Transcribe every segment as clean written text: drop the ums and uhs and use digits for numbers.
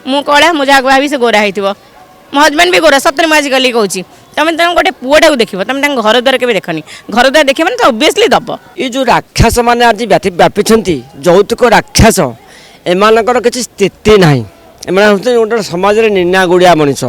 मु कला मुझे भावी से गोरा हो मो हजबैंड भी गोरा सतरे मुझे आजिकल कौच तुम तुम गोटे पुआ को देख तुम घर द्वार के देखनी घर द्वार देख मैंने तो ओबियसली दब ये जो राक्षस मैंने आज व्यापी यौतुक राक्षस एमानकर किसी स्थिति ना एमाने गोटे समाज में निना गुड़िया मनीष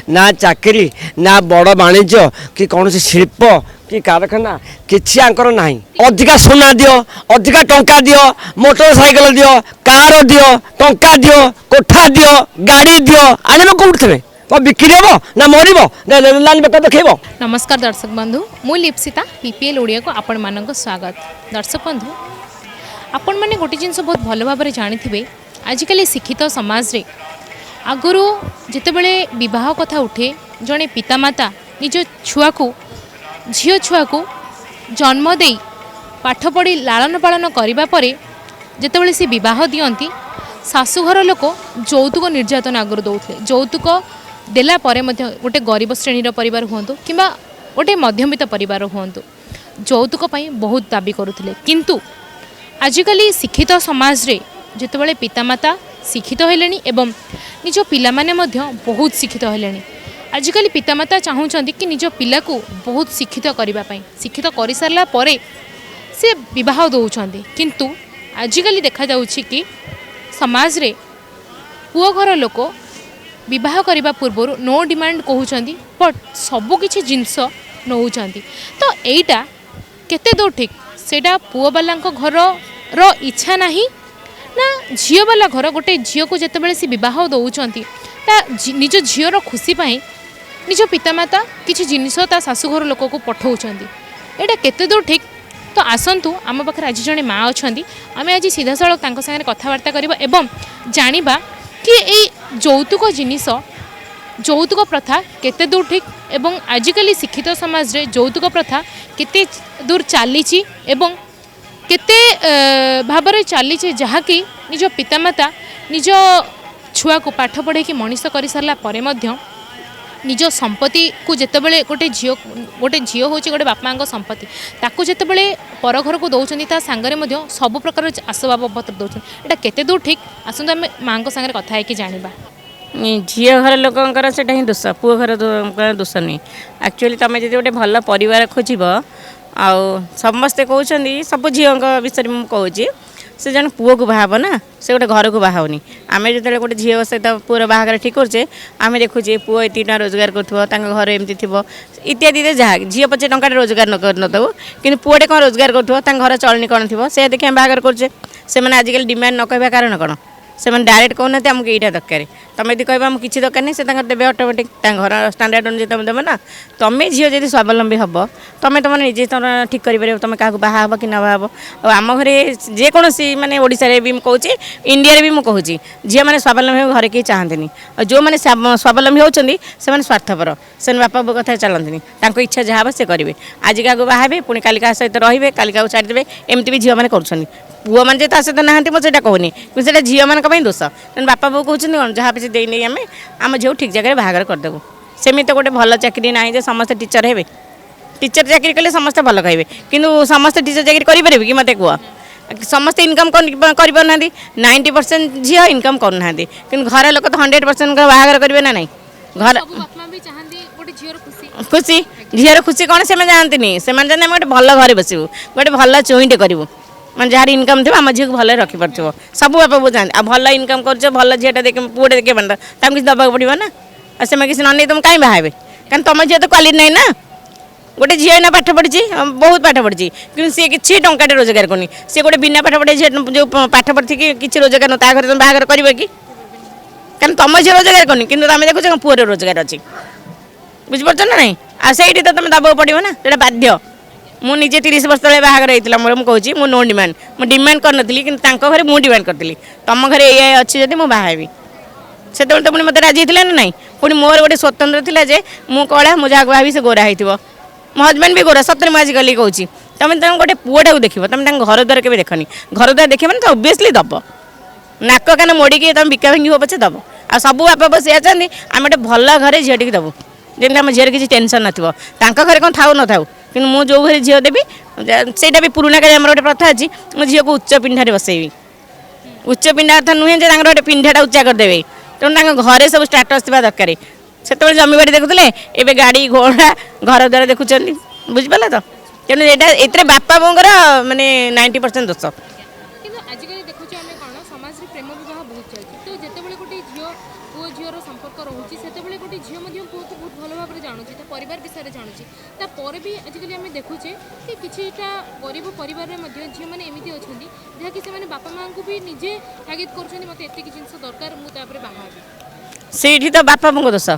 ना चाकरी ना बड़ वाणिज्य कि कौन शिल्प कि कारखाना किसी आंकर ना अधिका सुना दियो अधिका टंका दियो मोटरसाइकेल दियो कार दियो टंका दियो कोठा दियो गाड़ी दियो आज लोग उठे बिक्री हम ना मरब लाल बेकार देखेब। नमस्कार दर्शक बंधु मु लिप्सिता पीपीएल ओडिया को आपण मानक स्वागत। दर्शक बंधु आपण मैंने गोटे जिनस बहुत भल भाव में जानी आजिकल शिक्षित समाज रे आगुरी जितेबले विवाह कथा उठे जड़े पितामाता निज छुआ को झील छुआ को जन्म दे पाठ पढ़ी लालन पालन करने पर जितेबले सी विवाह दियंती शाशुघर लोक यौतुक निर्यातन आगुरी दौले यौतुक देला परे मध्य गोटे गरीब श्रेणीर परिवार हूँ कि गोटे मध्यमित परिवार हूँ यौतुक बहुत दाबी करुले किंतु आजिकल शिक्षित समाज रे जितेबाला पितामाता शिक्षित हेलेनी एवं निज पिला माने मध्य बहुत शिक्षित हेलेनी आजिकल पितामाता चाहूँगी कि निज पिला को बहुत शिक्षित करने शिक्षित कर सारा पर से विवाह दौरान किंतु आजिकल देखा जाउछि कि समाज रे पुओ घर लोक विवाह करने पूर्व नो डिमांड कहते बट सबकि जिनस नौकरी तो यहीटा केते दूर ठीक सेटा पुओ वाला घर रो इच्छा नहीं ना झील वाला घर गोटे झील को जितेबाला सी विवाह दौरान निज झीर खुशी पाई निज पितामाता किसी जिनिस ता शाशुघर लोक को पठाऊँच यहाँ केते दूर ठीक तो आसतु आम पाखे आज जड़े माँ अच्छा आम आज सीधा सड़क सागर कथबार्ता करवा एवं जानिबा कि यौतुक जिनिस यौतुक प्रथा केते दूर ठीक एवं आजिकल शिक्षित समाज रे यौतुक प्रथा केते दूर चली एवं केते भाବରେ चली जहाँकि निज पितामाता निज छुआ को पाठ पढ़े कि मनीष कर सारा पर निज संपत्ति को जितेबाला गोटे झील हूँ गोटे बापा संपत्ति ताकू जितेबाला पर घर को दौरान ता सांगरे सब प्रकार आसबाब पत्र दौरान यहाँ केते दूर ठीक आसतु आम माँ सागर कथा है जाना झील घर लोकंर से ही दोष पुओ घर दोष नुहे एक्चुअली तुम जो गोटे भल परिवार खोज आ समस्ते कहते सब झील विषय में कहूँ से जन पुओ को बाहब ना से गोटे घर को बाहनी आम जो गोटे झील सहित पुअर बाहर ठीक करे आम देखुचे पुओ एतना रोजगार कर घर एमती थी इत्यादि जहाँ झील पचे टंका रोजगार नौ कि पुओटे कौन रोजगार कर चलनी कौन थी से देखिए बाहर करुचे से आजिकल डिमांड न कह कारण कौन से डायरेक्ट कहना आमको यहाँ दरकार तुम यदि कह किसी दरकार नहीं से देवे ऑटोमेटिक घर स्टांडर्ड अनुसार तुम देव ना तुम्हें झील जब स्वावलम्बी हम तुम तुम निजे तुम ठीक कर तुम क्या बाहा कि ना बाहा आम घरे जेकोसी मानने ओडिशा भी मुझे इंडिया भी मुझे झील मैंने स्वावलम्बी घर कहीं चाहते जो मैंने स्वावलम्बी होती से स्वार्थपर से बापा बो कथा चलती इच्छा जहाँ से करेंगे आज क्या बाहे पुणी कालिका सहित रे कालिका छाड़देवे एमती भी झील मैंने कर पुओ मैंने ता सहित नहांती मुझे कहूनी कि झील मान दोष तेनाली बापा बो कहते कौन जहाँ पे दे नहीं आम झील ठीक जगह बाहर करदेबू सेमती तो गोटे भल चाकरी ना जे समस्त टीचर हे टीचर चाकरी कले समस्ते भल कहे कि समस्त टीचर चाकरी करेंगे कि मत कह समस्त इनकम करना 90% झील इनकम करना कि घर लोक तो 100% बाहर करेंगे ना नहीं घर खुशी झीर खुशी कौन से जानते से जानते गोटे भल घर बसबू गोटे भल चुईटे करूँ मैं जहाँ इनकम थी आम झील को भल रखिपार सब बापा बो जानते आ भल इनकम कर भल झीटा देख पुओटे देखे पार किसी दबाक पड़ो ना और से किसी न तुम कहीं बाहे क्या तुम झील तो क्वालिटी नहीं ना गोटे झील ना पाठ पढ़ी बहुत पाठ पढ़ी कि सी किसी टंकाटे रोजगार करनी सी गोटे बिना पाठ पढ़े जो पाठ पढ़ी किसी रोजगार ना घर तुम बाहर कर क्या तुम झील रोजगार करनी कि तुम देखो पुअर रोजगार अच्छी बुझीपार ना नहीं आ से तो तुम दबाक पड़ो ना जो बाध्य मुझे 30 वर्ष तले बाहर होता मोर मुझे मु नो डिमांड मु डिमांड करनी कि घरे मुझे डिमांड करी तुम घरे ये अच्छी जब मुझे बाहबी से तो पुणी मत राजी ना नहीं पुणी मोर गोटे स्वतंत्र थिला जे मु कला मुझे भावी से गोरा हो मो हजबैंड भी गोरा सतरे मुझे आजिकल कौच तुम तुम गोटे पुओटा को देख तुम घर द्वार के देखनी घर द्वार देख मैंने तो ओबियसली दब नाक कान मोड़िकी तुम बिका भांगी हो पचे दब आ सब बापा बस चाहते आम गोटे भल घरे झील टी दबू जमी आम झील किसी टेंशन न घरे कौन थाऊ न था कि मुझे जो घरे झील देवी से भी पुराणा काली गोटे प्रथा अच्छी मुझे झील को उच्च पिंडारे बसैबी उच्च पिंडा अर्थ नुहे गोटे पिंडाटा उच्चा करदेवे तेणु घरे सब स्टाटस थी दरकार से जमी बाड़ी देखुले एवं गाड़ी घोड़ा घर द्वारा देखुं बुझिपार तो तेणु ये बापा बोर मानने 90% दोष କିନ୍ତୁ ଆଜିକାଲି ଦେଖୁଛୁ ଆମେ କ'ଣ ସମାଜରେ ପ୍ରେମ ବିବାହ ବହୁତ ଚାଲିଛି ତ ଯେତେବେଳେ ଗୋଟେ ଝିଅ ପୁଅ ଝିଅର ସମ୍ପର୍କ ରହୁଛି ସେତେବେଳେ ଗୋଟେ ଝିଅ ମଧ୍ୟ ପୁଅକୁ ବହୁତ ଭଲ ଭାବରେ ଜାଣୁଛି ତା ପରିବାର ବିଷୟରେ ଜାଣୁଛି ତାପରେ ବି ଆଜିକାଲି ଆମେ ଦେଖୁଛେ କି କିଛିଟା ଗରିବ ପରିବାରରେ ମଧ୍ୟ ଝିଅମାନେ ଏମିତି ଅଛନ୍ତି ଯାହାକି ସେମାନେ ବାପା ମାଆଙ୍କୁ ବି ନିଜେ ତାଗିଦ କରୁଛନ୍ତି ମୋତେ ଏତିକି ଜିନିଷ ଦରକାର ମୁଁ ତାପରେ ବାହା ହେବି ସେଇଠି ତ ବାପା ବୋଙ୍କ ଦୋଷ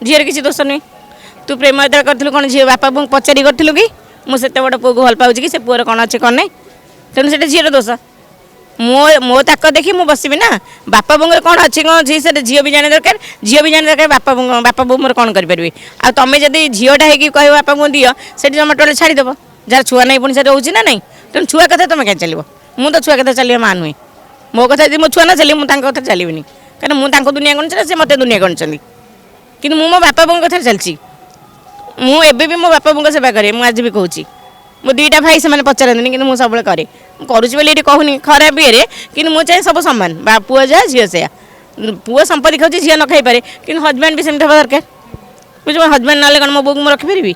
ଝିଅର କିଛି ଦୋଷ ନୁହେଁ ତୁ ପ୍ରେମ ଯେତେବେଳେ କରିଥିଲୁ କ'ଣ ଝିଅ ବାପା ବୋଙ୍କୁ ପଚାରି କରିଥିଲୁ କି ମୁଁ ସେତେ ବଡ଼ ପୁଅକୁ ଭଲ ପାଉଛି କି ସେ ପୁଅର କ'ଣ ଅଛି କ'ଣ ନାହିଁ ତେଣୁ ସେଇଟା ଝିଅର ଦୋଷ ମୋ ତାକ ଦେଖି ମୁଁ ବସିବି ନା ବାପା ବୋଙ୍କର କ'ଣ ଅଛି କ'ଣ ଅଛି ସେଟା ଝିଅ ବି ଜାଣିବା ଦରକାର ଝିଅ ବି ଜାଣିବା ଦରକାର ବାପା ବୋଉ ମୋର କ'ଣ କରିପାରିବେ ଆଉ ତମେ ଯଦି ଝିଅଟା ହେଇକି କହିବ ବାପା ବୋଉ ଦିଅ ସେଠି ଜମା ଟୋଟାଲି ଛାଡ଼ିଦେବ ଯାହାର ଛୁଆ ନାହିଁ ପୁଣି ସେଠି ରହୁଛି ନା ନାହିଁ ତେଣୁ ଛୁଆ କଥା ତମେ କାହିଁ ଚାଲିବ ମୁଁ ତ ଛୁଆ କଥା ଚାଲିବା ମା ନୁହେଁ ମୋ କଥା ଯଦି ମୋ ଛୁଆ ନ ଚାଲିବ ମୁଁ ତାଙ୍କ କଥା ଚାଲିବିନି କାରଣ ମୁଁ ତାଙ୍କ ଦୁନିଆ ଗଣିଛି ନା ସେ ମୋତେ ଦୁନିଆ ଗଣିଛନ୍ତି କିନ୍ତୁ ମୁଁ ମୋ ବାପା ବୋଉଙ୍କ କଥାରେ ଚାଲିଛି ମୁଁ ଏବେ ବି ମୋ ବାପା ବୋଉଙ୍କ ସେବା କରେ ମୁଁ ଆଜି ବି କହୁଛି ମୋ ଦୁଇଟା ଭାଇ ସେମାନେ ପଚାରନ୍ତିନି କିନ୍ତୁ ମୁଁ ସବୁବେଳେ କରେ ମୁଁ କରୁଛି ବୋଲି ଏଠି କହୁନି ଖରାପ ଇଏରେ କିନ୍ତୁ ମୁଁ ଚାହେଁ ସବୁ ସମାନ ବା ପୁଅ ଯାହା ଝିଅ ସେୟା ପୁଅ ସମ୍ପତ୍ତି ଖାଉଛି ଝିଅ ନ ଖାଇପାରେ କିନ୍ତୁ ହଜବେଣ୍ଡ ବି ସେମିତି ହେବା ଦରକାର ବୁଝିବ ହଜବେଣ୍ଡ ନହେଲେ କ'ଣ ମୋ ବୋଉକୁ ମୁଁ ରଖିପାରିବି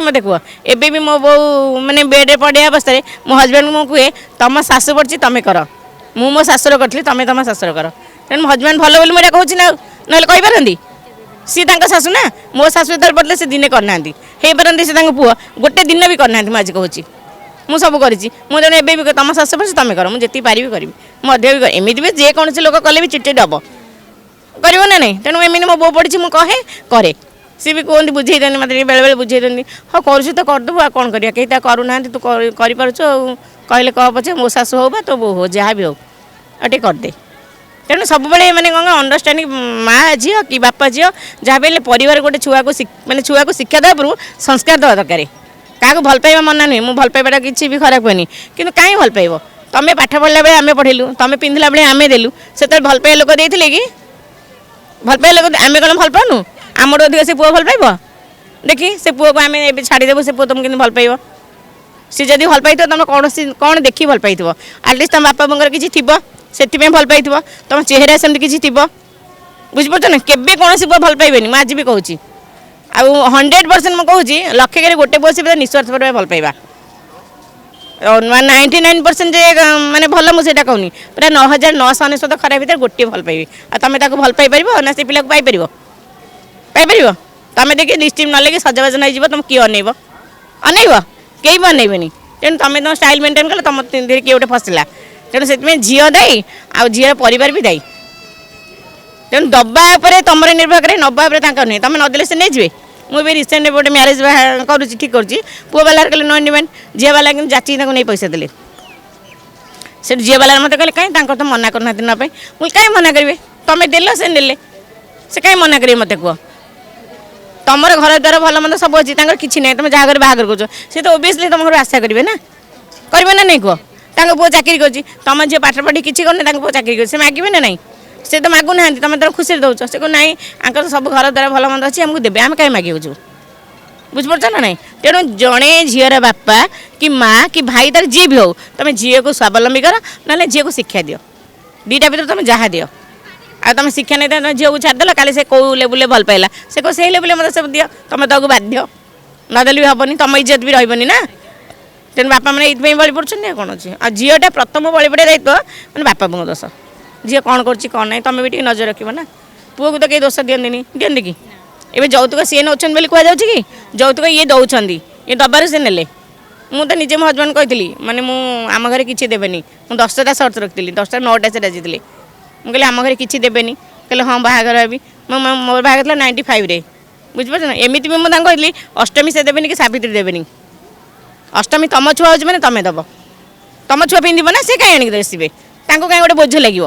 ମୋତେ କୁହ ଏବେ ବି ମୋ ବୋଉ ମାନେ ବେଡ଼୍ରେ ପଡ଼ିବା ଅବସ୍ଥାରେ ମୋ ହଜବେଣ୍ଡକୁ ମୁଁ କୁହେ ତମ ଶାଶୁ ପଡ଼ିଛି ତମେ କର ମୁଁ ମୋ ଶାଶୁର କରିଥିଲି ତମେ ତମ ଶାଶୁର କର ତେଣୁ ମୋ ହଜବେଣ୍ଡ ଭଲ ବୋଲି ମୁଁ ଏଇଟା କହୁଛି ନା ନହେଲେ କହିପାରନ୍ତି ସିଏ ତାଙ୍କ ଶାଶୁ ନା ମୋ ଶାଶୁ ଯେତେବେଳେ ପଡ଼ିଲେ ସେ ଦିନେ କରିନାହାନ୍ତି ହେଇପାରନ୍ତି ସେ ତାଙ୍କ ପୁଅ ଗୋଟେ ଦିନ ବି କରିନାହାନ୍ତି ମୁଁ ଆଜି କହୁଛି ମୁଁ ସବୁ କରିଛି ମୁଁ ତେଣୁ ଏବେ ବି ତମ ଶାଶୁ ପଡ଼ିଛି ତମେ କର ମୁଁ ଯେତିକି ପାରିବି କରିବି ମୁଁ ଅଧିକ ବି ଏମିତି ବି ଯେକୌଣସି ଲୋକ କଲେ ବି ଚିଟି ଦେବ କରିବ ନା ନାହିଁ ତେଣୁ ଏମିତି ମୋ ବୋଉ ପଡ଼ିଛି ମୁଁ କରେ ସିଏ ବି କୁହନ୍ତି ବୁଝେଇ ଦିଅନ୍ତି ମୋତେ ଟିକେ ବେଳେବେଳେ ବୁଝେଇ ଦିଅନ୍ତି ହଁ କରୁଛୁ ତ କରିଦେବୁ ଆଉ କ'ଣ କରିବା କେହି ତା କରୁନାହାନ୍ତି ତୁ କରିପାରୁଛୁ ଆଉ କହିଲେ କହ ପଛେ ମୋ ଶାଶୁ ହଉ ବା ତୋ ବୋଉ ହଉ ଯାହା ବି ହଉ ଆଉ ଟିକେ କରିଦେ ତେଣୁ ସବୁବେଳେ ମାନେ କ'ଣ ଅଣ୍ଡରଷ୍ଟାଣ୍ଡିଂ ମା ଝିଅ କି ବାପା ଝିଅ ଯାହା ବି ହେଲେ ପରିବାର ଗୋଟେ ଛୁଆକୁ ଶିକ୍ଷା ଦେବା ପୂର୍ବରୁ ସଂସ୍କାର ଦେବା ଦରକାର କାହାକୁ ଭଲ ପାଇବା ମନା ନୁହେଁ ମୁଁ ଭଲ ପାଇବାଟା କିଛି ବି ଖରାପ ହୁଏନି କିନ୍ତୁ କାହିଁ ଭଲ ପାଇବ ତମେ ପାଠ ପଢ଼ିଲା ବେଳେ ଆମେ ପଢ଼ିଲୁ ତମେ ପିନ୍ଧିଲା ବେଳେ ଆମେ ଦେଲୁ ସେତେବେଳେ ଭଲ ପାଇବା ଲୋକ ଦେଇଥିଲେ କି ଭଲ ପାଇବା ଲୋକ ଆମେ କ'ଣ ଭଲ ପାଉନୁ ଆମର ଅଧିକ ସେ ପୁଅ ଭଲ ପାଇବ ଦେଖି ସେ ପୁଅକୁ ଆମେ ଏବେ ଛାଡ଼ିଦେବୁ ସେ ପୁଅ ତୁମକୁ କେମିତି ଭଲ ପାଇବ ସେ ଯଦି ଭଲ ପାଇଥିବ ତମେ କୌଣସି କ'ଣ ଦେଖି ଭଲ ପାଇଥିବ ଆଟଲିଷ୍ଟ ତମ ବାପା ବୋଉଙ୍କର କିଛି ଥିବ ସେଥିପାଇଁ ଭଲ ପାଇଥିବ ତମ ଚେହେରା ସେମିତି କିଛି ଥିବ ବୁଝିପାରୁଛ ନା କେବେ କୌଣସି ପୁଅ ଭଲ ପାଇବେନି ମୁଁ ଆଜି ବି କହୁଛି ଆଉ 100% ମୁଁ କହୁଛି ଲକ୍ଷକରେ ଗୋଟେ ପୁଅ ସେ ନିଃସ୍ୱାର୍ଥ ଭାବେ ଭଲ ପାଇବା 99% ଯେ ମାନେ ଭଲ ମୁଁ ସେଇଟା କହୁନି ପୁରା 9999 ଖରାପ ଭିତରେ ଗୋଟିଏ ଭଲ ପାଇବି ଆଉ ତମେ ତାକୁ ଭଲ ପାଇପାରିବ ନା ସେ ପିଲାକୁ ପାଇପାରିବ ତମେ ଦେଖି ଲିପଷ୍ଟିକ୍ ନ ଲାଗି ସଜବାଜ ନେଇଯିବ ତମେ କିଏ ଅନେଇବ କେହି ବି ଅନେଇବେନି ତେଣୁ ତମେ ତମ ଷ୍ଟାଇଲ୍ ମେଣ୍ଟେନ୍ କଲେ ତମ ଦେହରେ କିଏ ଗୋଟେ ଫସିଲା ତେଣୁ ସେଥିପାଇଁ ଝିଅ ଦାୟୀ ଆଉ ଝିଅର ପରିବାର ବି ଦାୟୀ ତେଣୁ ଦବା ଉପରେ ତମର ନିର୍ଭର କରେ ନବା ଉପରେ ତାଙ୍କର ନୁହେଁ ତମେ ନଦେଲେ ସେ ନେଇଯିବେ ମୁଁ ବି ରିସେଣ୍ଟ ଗୋଟେ ମ୍ୟାରେଜ୍ କରୁଛି ଠିକ୍ କରୁଛି ପୁଅ ବାଲାର କଲେ ନୋ ଡିମାଣ୍ଡ ଝିଅ ବାଲା କିନ୍ତୁ ଯାଚିକି ତାଙ୍କୁ ନେଇ ପଇସା ଦେଲେ ସେଠି ଝିଅ ବାଲା ମୋତେ କହିଲେ କାହିଁ ତାଙ୍କର ତ ମନା କରୁନାହାନ୍ତି ନେବା ପାଇଁ ମୁଁ କାହିଁ ମନା କରିବେ ତମେ ଦେଲ ସେ ନେଲେ ସେ କାହିଁ ମନା କରିବେ ମୋତେ କୁହ ତମର ଘର ଦ୍ୱାର ଭଲ ମନ୍ଦ ସବୁ ଅଛି ତାଙ୍କର କିଛି ନାହିଁ ତମେ ଯାହା ଘରେ ବାହାଘର କରୁଛ ସେ ତ ଓବିୟସଲି ତମ ଘରୁ ଆଶା କରିବେ ନା ନାଇଁ କୁହ ତାଙ୍କ ପୁଅ ଚାକିରି କରୁଛି ତମ ଝିଅ ପାଠ ପଢ଼ି କିଛି କରୁନି ତାଙ୍କ ପୁଅ ଚାକିରି କରୁଛି ସେ ମାଗିବେ ନା ନାହିଁ ସେ ତ ମାଗୁନାହାନ୍ତି ତମେ ତାର ଖୁସିରେ ଦେଉଛ ସେ କହ ନାହିଁ ଆଙ୍କର ସବୁ ଘର ଦ୍ୱାରା ଭଲ ମନ୍ଦ ଅଛି ଆମକୁ ଦେବେ ଆମେ କାହିଁ ମାଗିବୁଛୁ ବୁଝିପାରୁଛ ନା ନାହିଁ ତେଣୁ ଜଣେ ଝିଅର ବାପା କି ମା କି ଭାଇ ତାର ଯିଏ ବି ହଉ ତମେ ଝିଅକୁ ସ୍ୱାବଲମ୍ବୀ କର ନହେଲେ ଝିଅକୁ ଶିକ୍ଷା ଦିଅ ଦୁଇଟା ଭିତରେ ତମେ ଯାହା ଦିଅ ଆଉ ତମେ ଶିକ୍ଷା ନେଇ ତମେ ଝିଅକୁ ଛାଡ଼ିଦେଲ କାଲି ସେ କେଉଁ ଲେବୁଲରେ ଭଲ ପାଇଲା ସେ କେଉଁ ସେଇ ଲେବୁଲରେ ମୋତେ ସବୁ ଦିଅ ତମେ ତାକୁ ବାଧ୍ୟ ନଦେଲେ ବି ହେବନି ତମ ଇଜ୍ଜତ ବି ରହିବନି ନା ତେଣୁ ବାପା ମାନେ ଏଇଥିପାଇଁ ବଳି ପଡ଼ୁଛନ୍ତି ଆଉ କ'ଣ ଅଛି ଆଉ ଝିଅଟା ପ୍ରଥମ ବଳି ପଡ଼ିବା ଦାୟିତ୍ୱ ମାନେ ବାପା ବୋଉଙ୍କ ଦୋଷ ଝିଅ କ'ଣ କରୁଛି କ'ଣ ନାହିଁ ତମେ ବି ଟିକେ ନଜର ରଖିବ ନା ପୁଅକୁ ତ କେହି ଦୋଷ ଦିଅନ୍ତି କି ଏବେ ଯୌତୁକ ସିଏ ନେଉଛନ୍ତି ବୋଲି କୁହାଯାଉଛି କି ଯୌତୁକ ଇଏ ଦେଉଛନ୍ତି ଇଏ ଦବାରୁ ସେ ନେଲେ ମୁଁ ତ ନିଜେ ମୋ ହଜବେଣ୍ଡ କହିଥିଲି ମାନେ ମୁଁ ଆମ ଘରେ କିଛି ଦେବେନି ମୁଁ 10ଟା ସର୍ତ୍ତ ରଖିଥିଲି 10ଟା 9ଟା ସେ ରାଜିଥିଲେ ମୁଁ କହିଲି ଆମ ଘରେ କିଛି ଦେବେନି କହିଲେ ହଁ ବାହାଘର ହେବି ମୋର ବାହାଘର ଥିଲା 95ରେ ବୁଝିପାରୁଛ ନା ଏମିତି ବି ମୁଁ ତାଙ୍କୁ କହିଥିଲି ଅଷ୍ଟମୀ ସେ ଦେବେନି କି ସାବିତ୍ରୀ ଦେବେନି ଅଷ୍ଟମୀ ତମ ଛୁଆ ହେଉଛି ମାନେ ତମେ ଦେବ ତମ ଛୁଆ ପିନ୍ଧିବ ନା ସେ କାହିଁ ଆଣିକି ଆସିବେ ତାଙ୍କୁ କାହିଁ ଗୋଟେ ବୋଝ ଲାଗିବ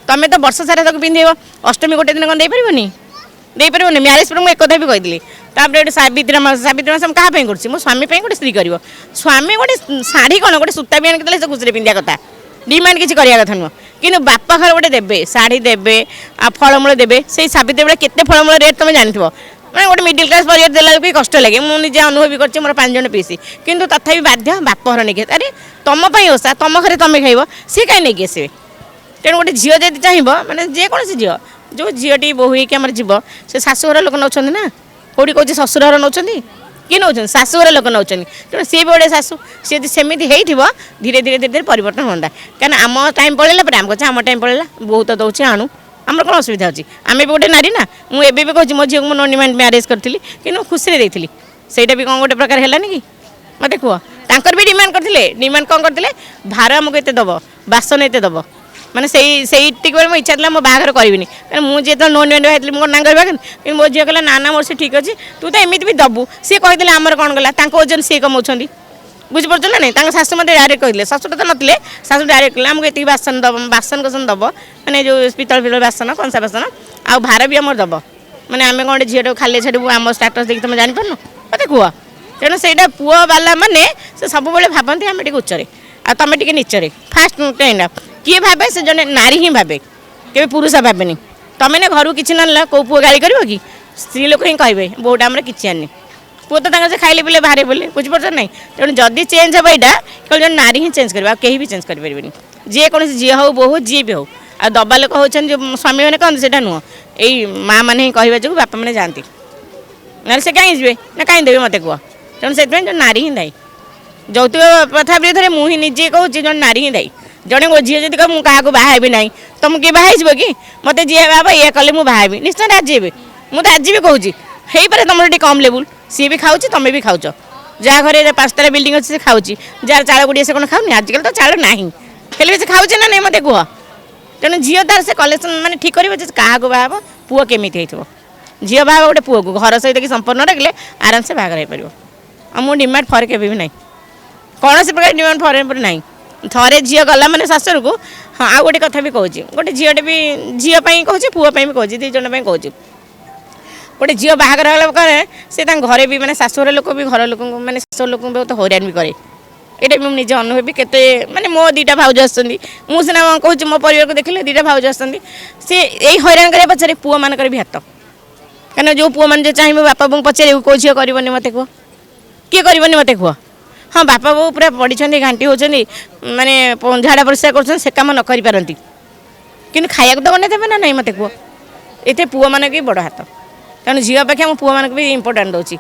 ତମେ ତ ବର୍ଷ ସାରା ତାକୁ ପିନ୍ଧେଇବ ଅଷ୍ଟମୀ ଗୋଟେ ଦିନ କ'ଣ ଦେଇପାରିବନି ମ୍ୟାରେଜ୍ ପରେ ମୁଁ ଏକଥା ବି କହିଥିଲି ତାପରେ ଗୋଟେ ସାବିତ୍ରୀ ମାସ ମୁଁ କାହା ପାଇଁ କରୁଛି ମୋ ସ୍ୱାମୀ ପାଇଁ ଗୋଟେ ସ୍ତ୍ରୀ କରିବ ସ୍ୱାମୀ ଗୋଟେ ଶାଢ଼ୀ କ'ଣ ଗୋଟେ ସୂତା ବି ଆଣିକି ଦେଲେ ସେ ଖୁସିରେ ପିନ୍ଧିବା କଥା ଡିମାଣ୍ଡ କିଛି କରିବା କଥା ନୁହଁ କିନ୍ତୁ ବାପା ଘର ଗୋଟେ ଦେବେ ଶାଢ଼ୀ ଦେବେ ଆଉ ଫଳମୂଳ ଦେବେ ସେଇ ସାବିତ୍ରୀ ବେଳେ କେତେ ଫଳମୂଳ ରେଟ୍ ତମେ ଜାଣିଥିବ ମାନେ ଗୋଟେ ମିଡ଼ିଲ୍ କ୍ଲାସ୍ ପରିବାର ଦେଲା ବେଳକୁ କଷ୍ଟ ଲାଗେ ମୁଁ ନିଜେ ଅନୁଭବ କରିଛି ମୋର 5 ଜଣ ପିଇସି କିନ୍ତୁ ତଥାପି ବାଧ୍ୟ ବାପ ଘର ନେଇକି ଆରେ ତମ ପାଇଁ ଓଷା ତମ ଘରେ ତମେ ଖାଇବ ସିଏ କାହିଁ ନେଇକି ଆସିବେ तेणु गोटे झील जब चाहब मैंने जेकोसी झील जो झीलटी बोहू होकर जीव से शाशुघर लोक नौ ना कौटी कौन शशुर नौ किए नौ शाशुघर लोक नौ तेणु सी भी गोटे शाशु सी यदि सेमती हो धीरे धीरे धीरे धीरे परिवर्तन होता कहीं आम टाइम पलैला आम कहे आम टाइम पलैला बहुत दौचे आणु आमर कौन असुविधा अच्छी आम भी गोटे नारी ना मुझे भी कहूँ मो झील को नो डिमांड मैरेज करी कि खुशी देती सहीटा भी कौन गोटे प्रकार है कि मत कह तांकर भी डिमांड करते डिमांड कौन करते भार आमको एत दब बासन एत दब माने से मो इच्छा था मो बाहर करी मुझे तो नो डिमांड बाहर मोर ना करवा कि मो झील कहला ना ना मोर से ठीक अच्छे तू तो एमती भी दबू सी कहते आमर कौन गला ओजन सी कमाऊँ बुझीपार ना नहीं शाशु मत डायरेक्ट कहते शाशुटा तो नथिले शाशु डायरेक्ट कहले आमको ये बासन दब बासन कसन दब मैंने जो पितल पितल बासन कंसा बासन आ भार भी आमर दब मैंने आम कौन झील खाली छाड़ू आम स्टाटस देखिए तुम जापार मत कह तेणु से पुआ बाला मैंने से सब भावती आम उच्चरे आ तुम टे नीचरे फास्ट ट्रेंड किए भावे से जन नारी ही भावे के पुरुष भावे तुम ने घर किसी ना कौ पुआ गाड़ी कर कि स्त्री लोक ही कहे बोटा आम किसी आनी पुआ तो से खाइले पिले बाहर बोले बुझीपार ना तेणु जदि चेंज हे यहाँ केवल जन नारी ही चेंज कर कहीं भी चेंज करें जेकोसी झी हो बो हो जी भी हो आ दबा लोक होती जो स्वामी मैंने कहते से नुह यही माँ मैंने ही कह जो बापा मैंने जाती ना से कहीं जी ना कहीं देवे मत कह तेणु से जो नारी ही दायी यौतुक प्रथा विरोध में मुझे निजे कहूँ जो नारी ही दायी जड़े झील जब कह मुझे बाहर ना तुम किए बाहर कि मत जी बाबा ये कले मुझे बाहर निश्चय राजी हे मुझे आज भी कहूँ हो पारे तुम टे कम लेवल सी भी खाऊ तुम भी खाऊ जहाँ घरे 5 बिल्डिंग अच्छे से खाऊ जार चाल गुड़िया से कौन खाऊनी आजकल तो चाल ना हेल्ले से खाऊ ना नहीं मत कह तेणु झील तार से कलेक्शन मैंने ठीक कर क्या बाहर पुआ केमी हो झील बाहर गोटे पुआ को घर सहित कि संपर्क न रखिले आराम से बाहर हो मो डिमांड फरे के भी ना कौन से प्रकार डिमांड फरे ना थे झील गला मैंने शाशुर को हाँ आ गोटे कथा भी कहूँ गोटे झीलटे भी झीपाई कहूँ पुआपाई भी कहूँ दुईजन कहूँ गोटे झील बाहर है से घरे भी मैंने शाशुर लोक भी घर लोक मैंने शाशुर लोक बहुत हैरान भी करे ये भी मुझे अनुभव भी केते माने मो दीटा भाउज आसछन्ती मु सिना कहूँ मो परिवार को देखिले दीटा भाउज आसछन्ती से यही हैरान करे पछरे पुआ मानकर भी हाथ कहीं जो पुआ मैंने चाहिए बापा बों पचारे कौ झील करनी मत कह किए करनी मत कह हाँ बापा बो पूरा पढ़ी घाटी होती माने झाड़ा परिस्रा कर से कम न करें कि खाया तो बने देवे ना नहीं मत कह ये पुआ मान भी बड़ हाथ तेणु झील अपेक्षा मो पुआ मानक भी इम्पोर्टाट दूसरी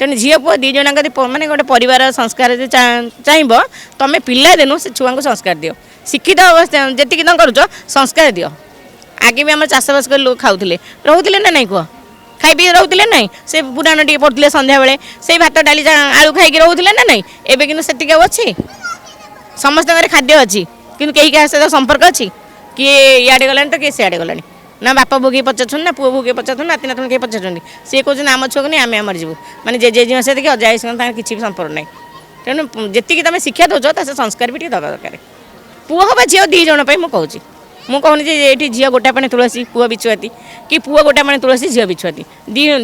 तेणु झील पुआ दी जन मैंने गोटे परिवार संस्कार चाहब तुम पिला दिनु से छुआ को संस्कार दियो शिक्षित जी करुच संस्कार दियो आगे भी आम चाषबास कर लोग खाऊले रोले ना नहीं कह खाई पी रोले ना से पुराण टे पढ़ुले सन्ध्या बेले से भात डाली आलू खाई रोले ना नहीं एवं कि अच्छी समस्त खाद्य अच्छी कि कहीं क्या सहित संपर्क अच्छी किए इे गलानी तो किए सियाड़े गलानी ना बापा भोगे पचार ना पुओ भोगे पचार नाती नातुण किए पचार सी कहते आम छुआ नहीं आम आमर जीव मैंने जेजे सहित कि अजा किसी भी संपर्क ना तेणु जी तुम शिक्षा दौच तो संस्कार भी दबा दरकार पुओ हो झील दी जन मुझे मु कहूनी ये झील गोटा पाने तुलसी पुआ बिछुआती कि पुआ गोटा पाने तुलसी झील बिछुआती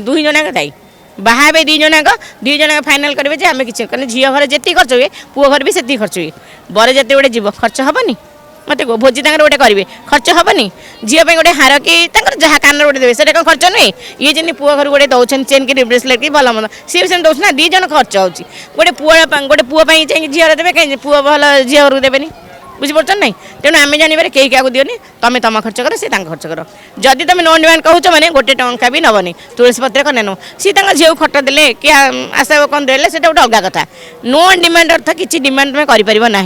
दुई जनाक दायी बाहा दी जन फाइनाल करेंगे आम कि झील घर जी खर्च हुए पुओ घर भी से खर्च हुए बर जाते गोटे जीव खर्च हेनी मत कह भोजी गोटे करेंगे खर्च हेनी झील गोटे हार कि जहाँ कान गोटे देवे से खर्च नुहे ये जमी पुओ घर गोटे दौरान चेन कि ब्रेसलेट कि भल मंद सी भी दौर ना दी जन खर्च हो गोटे पुआ चाहिए झील देवे कहीं पुआ भल झील घर देवेनि बुझीपार ना तेणु आम जानवर कहीं क्या दियोनी तुम तुम खर्च कर सी खर्च कर जदि तुम नो डिमांड कहूँ मैंने गोटे टंका भी नबनी तुलसी पत्र कने नो सी झील खट देले कि आशा कौन देले से गोटे अलग कथा नो डिमांड अर्थ किसी डिमांड तुम करना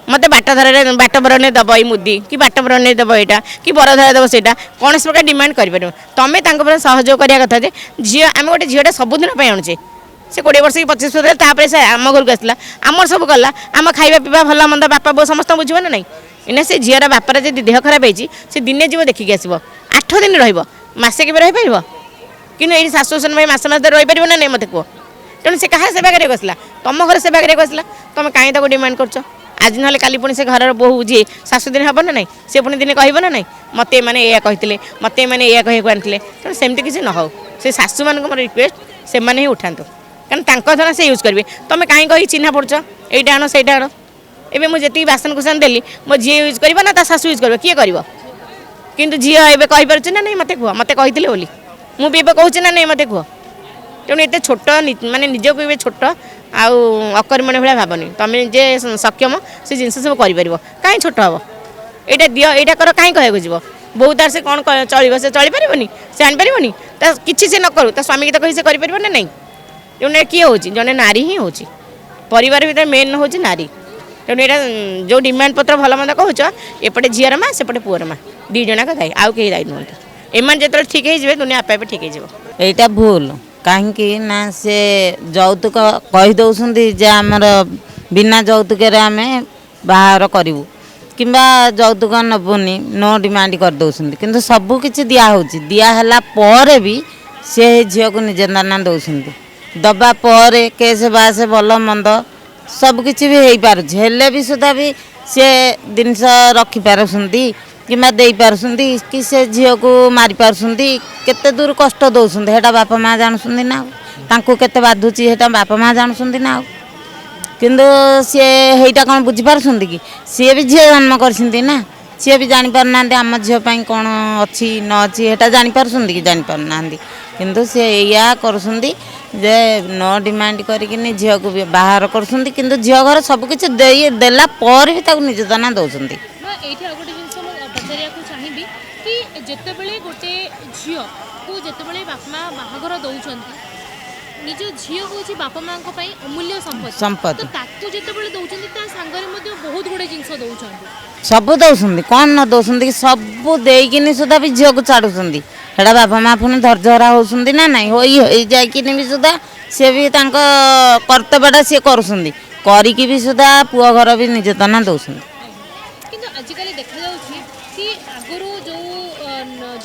मत बाट बरणे दब ये मुदी कि बाट बरणे दब यहाँ कि बरधरा दब से कौन प्रकार डिमांड कर तुम सहयोग करवा कथा झील आम गोटे झीलटा सबुदिन आणुचे से 20 वर्ष कि 25 वर्ष तापर से आम घर को आसला आमर सब गला आम खाଇବା पीवा भल मंद बापा बो समस्त बुझे ना नहीं इना से झीर बापार जब देह खराब होती से दिने जीव देखिक आसो 8 दिन रसे के रहीपर कि ये शाशु भाई मस रहीपर ना नहीं मत कह तेणु से क्या सेवा करके आसला तुम घर सेवा करके आसला तुम कहीं ताको डिमांड कर आज ना काली पुणी से घर बहु जी शाशु दिन हम ना नहीं से पुणी दिन कह ना नहीं मत मैंने या कहते मत मैंने या कह आनी तेणु सेमती किसी न हो से शाशु मान मोर रिक्वेस्ट से ही उठातु कारण धन से यूज करेंगे तुम कहीं कहीं चिन्ह पड़छ यहीटा आण से आण एवं मुझे बासन कुसन देली मो झी यूज कर ना शाशु यूज कर किए कर कि झी एवं कहीपर ना नहीं मत कह मत कही बोली मुझे कहूँ ना नहीं मत कह तेणु ये छोट माने निजक ये छोट आउ अकर्मण्य भाया भावनी तुम जे सक्षम से जिन सब कर कहीं छोट हम ଏଇଟା ଦିଅ ଏଇଟା କର କାହିଁ କହିବାକୁ ଯିବ ବୋହୂ ତାର ସେ କ'ଣ ଚଳିବ ସେ ଚଳିପାରିବନି ସେ ଆଣିପାରିବନି ତା କିଛି ସେ ନ କରୁ ତା ସ୍ୱାମୀକି ତ କହି ସେ କରିପାରିବ ନା ନାହିଁ ଜଣେ କିଏ ହେଉଛି ଜଣେ ନାରୀ ହିଁ ହେଉଛି ପରିବାର ଭିତରେ ମେନ୍ ହେଉଛି ନାରୀ ତେଣୁ ଏଇଟା ଯେଉଁ ଡିମାଣ୍ଡ ପତ୍ର ଭଲ ମନ୍ଦ କହୁଛ ଏପଟେ ଝିଅର ମା ସେପଟେ ପୁଅର ମା ଦୁଇ ଜଣଙ୍କ ଦାୟୀ ଆଉ କେହି ଦାୟୀ ନୁହନ୍ତି ଏମାନେ ଯେତେବେଳେ ଠିକ୍ ହେଇଯିବେ ଦୁନିଆ ଆପେ ଆପେ ଠିକ୍ ହେଇଯିବ এইটা ভুল কাহিଁକି ନା ସେ ଯୌତୁକ କହିଦେଉଛନ୍ତି ଯେ ଆମର ବିନା ଯୌତୁକରେ ଆମେ ବାହାଘର କରିବୁ କିମ୍ବା ଯୌତୁକ ନେବୁନି ନୋ ଡିମାଣ୍ଡ କରିଦେଉଛନ୍ତି କିନ୍ତୁ ସବୁ କିଛି ଦିଆହେଉଛି ଦିଆହେଲା ପରେ ବି ସେ ଝିଅକୁ ନିର୍ଯାତନା ଦେଉଛନ୍ତି ଦେବା ପରେ କେସ୍ ବାସ୍ ଭଲ ମନ୍ଦ ସବୁକିଛି ବି ହେଇପାରୁଛି ହେଲେ ବି ସୁଦ୍ଧା ବି ସେ ଜିନିଷ ରଖିପାରୁଛନ୍ତି କିମ୍ବା ଦେଇପାରୁଛନ୍ତି କି ସେ ଝିଅକୁ ମାରିପାରୁଛନ୍ତି କେତେ ଦୂର କଷ୍ଟ ଦେଉଛନ୍ତି ସେଇଟା ବାପା ମା' ଜାଣୁଛନ୍ତି ନା ଆଉ ତାଙ୍କୁ କେତେ ବାଧୁଛି ସେଇଟା ବାପା ମା' ଜାଣୁଛନ୍ତି ନା ଆଉ କିନ୍ତୁ ସିଏ ହେଇଟା କ'ଣ ବୁଝିପାରୁଛନ୍ତି କି ସିଏ ବି ଝିଅ ଜନ୍ମ କରିଛନ୍ତି ନା ସିଏ ବି ଜାଣିପାରୁନାହାନ୍ତି ଆମ ଝିଅ ପାଇଁ କ'ଣ ଅଛି ନ ଅଛି ସେଇଟା ଜାଣିପାରୁଛନ୍ତି କି ଜାଣିପାରୁନାହାନ୍ତି କିନ୍ତୁ ସେ ଏଇଆ କରୁଛନ୍ତି ଯେ ନ ଡିମାଣ୍ଡ କରିକିନି ଝିଅକୁ ବାହାର କରୁଛନ୍ତି କିନ୍ତୁ ଝିଅ ଘର ସବୁକିଛି ଦେଲା ପରେ ବି ତାକୁ ନିର୍ଯାତନା ଦେଉଛନ୍ତି ଏଇଠି ଆଉ ଗୋଟେ ଜିନିଷ ମୁଁ ପଚାରିବାକୁ ଚାହିଁବି କି ଯେତେବେଳେ ଗୋଟେ ଝିଅକୁ ଯେତେବେଳେ ବାପା ମା ବାହାଘର ଦେଉଛନ୍ତି ନିଜ ଝିଅ ହେଉଛି ବାପା ମାଙ୍କ ପାଇଁ ଅମୂଲ୍ୟ ସମ୍ପତ୍ତି ତ ତାକୁ ଯେତେବେଳେ ଦେଉଛନ୍ତି ତା ସାଙ୍ଗରେ ମଧ୍ୟ ବହୁତ ଗୁଡ଼େ ଜିନିଷ ଦେଉଛନ୍ତି ସବୁ ଦେଉଛନ୍ତି କ'ଣ ନ ଦେଉଛନ୍ତି କି ସବୁ ଦେଇକିନି ସୁଦ୍ଧା ବି ଝିଅକୁ ଛାଡ଼ୁଛନ୍ତି ସେଇଟା ବାପା ମା' ପୁଣି ଧୈର୍ଯ୍ୟହରା ହେଉଛନ୍ତି ନା ନାହିଁ ହୋଇ ଯାଇକିନି ବି ସୁଦ୍ଧା ସିଏ ବି ତାଙ୍କ କର୍ତ୍ତବ୍ୟଟା ସିଏ କରୁଛନ୍ତି କରିକି ବି ସୁଦ୍ଧା ପୁଅ ଘର ବି ନିର୍ଯାତନା ଦେଉଛନ୍ତି କିନ୍ତୁ ଆଜିକାଲି ଦେଖାଯାଉଛି କି ଆଗରୁ ଯେଉଁ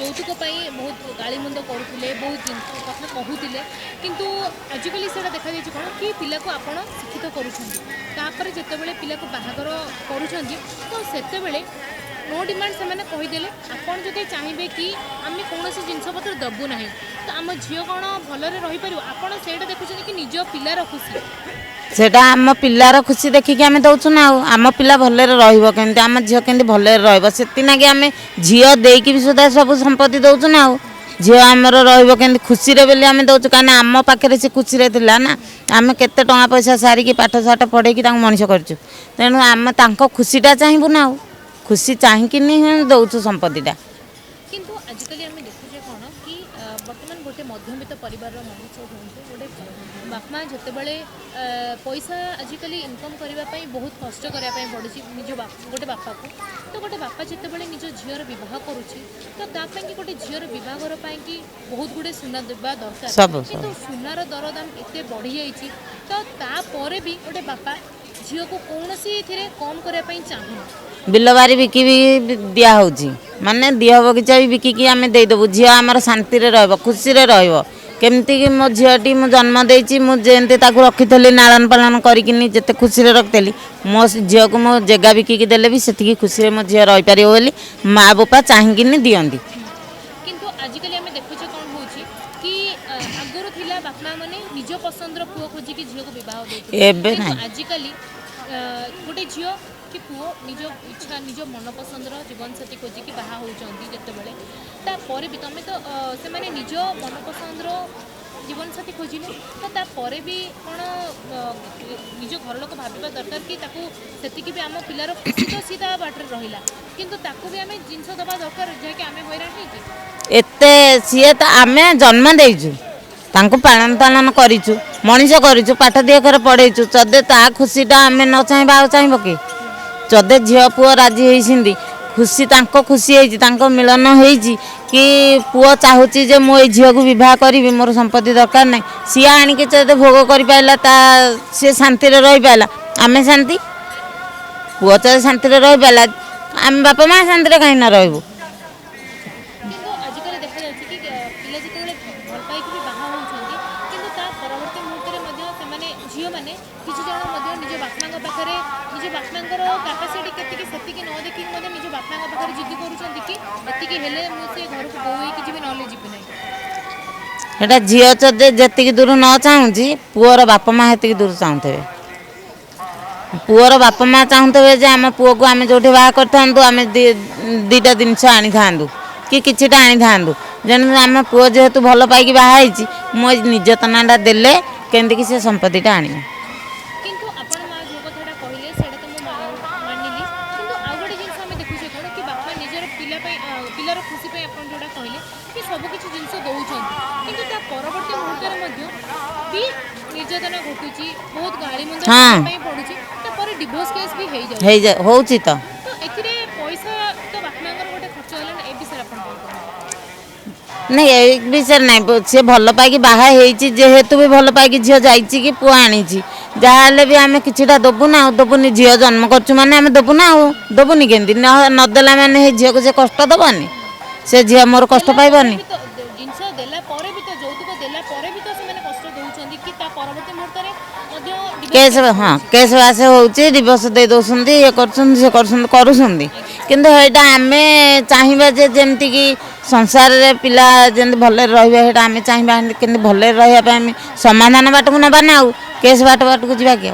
ଯୌତୁକ ପାଇଁ ବହୁତ ଗାଳିମନ୍ଦ କରୁଥିଲେ ବହୁତ ଜିନିଷ କଥା କହୁଥିଲେ କିନ୍ତୁ ଆଜିକାଲି ସେଇଟା ଦେଖାଯାଇଛି କ'ଣ କି ପିଲାକୁ ଆପଣ ଶିକ୍ଷିତ କରୁଛନ୍ତି ତାପରେ ଯେତେବେଳେ ପିଲାକୁ ବାହାଘର କରୁଛନ୍ତି ତ ସେତେବେଳେ नो डिमांड से कहीदेले आपड़ जब चाहिए कि आम कौन जिनपतर दबू ना तो आम झील कौन भलरे रहीपर आपड़ से देखुं कि निज पिलार खुशी सेटा आम पिलार खुशी देखिकी आम दौचु ना आम पिला भलरे रमी आम झील केमती भलरे रही आम झील देकी भी सुधा सब संपत्ति दौचु ना झील आमर रमी खुशी बोली आम दौचु कहीं आम पाखे से खुशी थी ना आम केते टଙ୍କା पैसा सारिकी पाठ साठ पढ़े मनीष करूँ तेणु आम खुशीटा चाहबू ना खुशी चाहिए दौचु संपत्तिटा किंतु आजिकल आम देखुचे कौन कि बर्तमान गोटे मध्यमित परिवार मनुष्य हूँ गोटे बापा जितेबाला पैसा आजिकल इनकम करने बहुत कष्ट करने पड़ी निज गोटे बापा को तो गोटे बापा जितेबाला निज झीर बह करुच्ची तो ताकि गोटे झीर बहर कि बहुत गुड़े सुना देवा दरकार किंतु सुनार दरदाम एत बढ़ी जाइए तो तापर भी गोटे बापा झील को कौन सी कम करने चाहूँ बिलबारी बिकी भी दिया होची माने दिह बगीचा भी बिकिकी आम देदेबू झील आमर शांति खुशी केमती कि मो झीटी मु जन्म देती मुझे रखी नालन पालन करके जिते खुशी रखी मो झील को मो जगह बिकिकी देले भी से खुशी मो झील रहीपर बोली माँ बापा चाहिए दियंती किंतु आजिकल आम देखुचे कौन होची कि आगुरी थिला बापा माने निज पसंदर पुओ खोजिकी झील को बह देते आजिकल गोटे झील कि पुओ निज इच्छा निज मन पसंदर जीवनसाथी खोजिकी बाहा होउचंती जेतेबेले तापर भी तुम तो से माने निज मन पसंदर जीवनसाथी खोजिले तो तापर भी कौन निज घर लोक भाविबा दरकार कि ताकू सेतिकी भी आम पिलार खुशी तो सी ता बाटर रहिला किंतु ताकू भी आम जिनस दबा दरकार जे कि आम हैरान हेकी एते सीए तो आम जन्म देइछु तांको पालन तालन करिछु मनीष करिछु पाठ दिए कर पढ़ेछु जदे ता खुशीटा आम न चाहबा आ चाहबो कि जदे झील पुओ राजी होइसिंदी खुशी तांको खुशी होइछि तांको मिलन होइछि कि पुओ चाहूची जे मो झील को विवाह करी मोर संपत्ति दरकार नहीं सी आणिके जदे भोग करि पाइला ता से शांति रे रहि पाइला आमे शांति पुओ तो शांति रे रहि पाइला आम बापा माँ शांति रे कहीं न रहबू किंतु आजिकल देखा जाच्छी कि पिला जितेबाला भल पाइक भी बाहा होउछंती किंतु ता परवर्ती मुहूर्त में झील मैंने किसी जन निज बापा पाखे निज बापांकर कैपेसिटी केतिकी सेतिकी न देखिक निज बापा पाखे जिद्दी करूछंती कि एतिकी हेले मु से घर को बोई कि जीवी नले जीवी नहीं एटा झील जति दूर न चाहूँगी पुओर बापा माँ हेतिकी दूर चाहूथे पुओर बापा माँ चाहूथे जे आम पुओ को आम जो बाहा कर आम दीटा जिनस आनी था कि किछिटा आनी था जेणु आम पुओ जेहेतु भल पाई बाहा मो निर्यातनाटा देले केमती से संपत्तिटा आनी किंतु आपण माँ जो कथाटा कहले सेटा तो मानिली किंतु आउ गोटे जिनस आम देखुचे कौन सबकिछि जिनस दौरान किंतु ता परवर्ती मुहूर्त में भी निर्यातना घटुची बहुत गाड़ी मंद हाँ। पड़ुची तापर डिवोर्स केस भी हो हो जाए होची तो तो एथिरे पैसा तो बापमांगर गोटे खर्च होला ए विषय अपन नहीं ए विषय नहीं सी भल पाई बाहा जेहेतु भी भल पाई झील जाइए कि पुआ आनी जहाँ भी आम किटा दबु ना दबुनि झील जन्म करूँ मैंने आम दबु ना दबुनि केमती नदेला मैंने झील को से कष्ट दबानी से झील मोर कष्ट पाइबानी जिनस देला परे भी तो यौतुक देला परे भी तो से कष्ट दउछंदी कि ता परवर्ती मुहूर्त रे केस हाँ केस बास होची डिवोर्स दे दौरान ये करुँच किंतु एटा आम चाहिए जे जमती कि संसार रे पिला जमी भले रहा आम चाहिए कि भले रही समाधान बाट को नबा ना केस बाट को जा कि